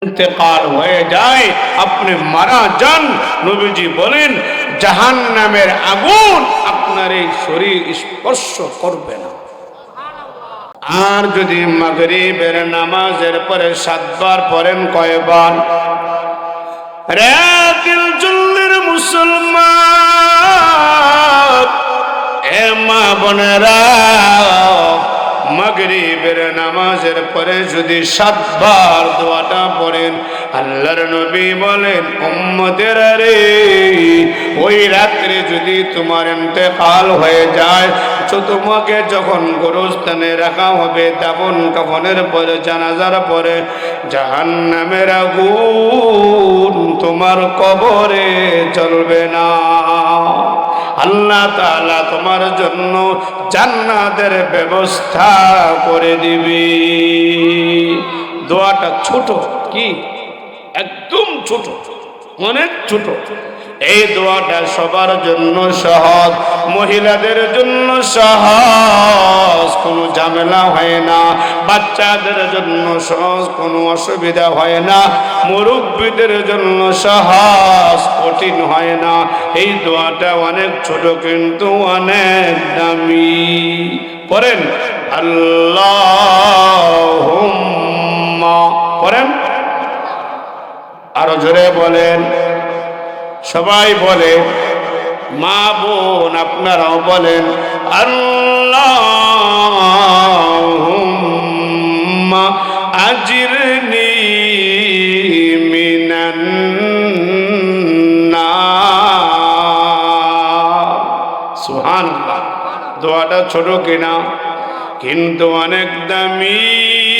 ইন্তেকাল হয়ে যায়, আপনি মারা যান, নবীজি বলেন জাহান্নামের আগুন আপনার এই শরীর স্পর্শ করবে না। আর যদি মাগরিবের নামাজের পরে 7 বার পড়েন, কয়বার? রে দিল জুল্লির মুসলমান, এ মা বোনেরা, মাগরিবের নামাজের পরে যদি 7 বার দোয়াটা পড়েন, আল্লাহর নবী বলেন উম্মতের রে, ওই রাত্রে যদি তোমার ইন্তেকাল হয়ে যায়, তো তোমাকে যখন গোরস্থানে রাখা হবে, দাফন কাফনের পরে, জানাজার পরে, জাহান্নামের আগুন তোমার কবরে জ্বলবে না। আল্লাহ তাআলা তোমার জন্য জান্নাতের ব্যবস্থা করে দিবি। দোয়াটা ছোট, কি একদম ছোট, অনেক ছোট। এই দোয়াটা সবার জন্য সহজ, মহিলাদের জন্য সহজ, কোনো ঝামেলা হয় না, বাচ্চাদের জন্য সহজ, কোনো অসুবিধা হয় না, মুরব্বীদের জন্য সহজ, কঠিন হয় না। এই দোয়াটা অনেক ছোট কিন্তু অনেক দামি। পড়েন আল্লাহুম্মা, পড়েন আরো জোরে বলেন, সবাই বলে, মা বোন আপনারাও বলেন আল্লাহুম্মা আজিরনি মিনান নার। সুবহানাল্লাহ। দোয়াটা ছোট কিনা কিন্তু অনেক দামি।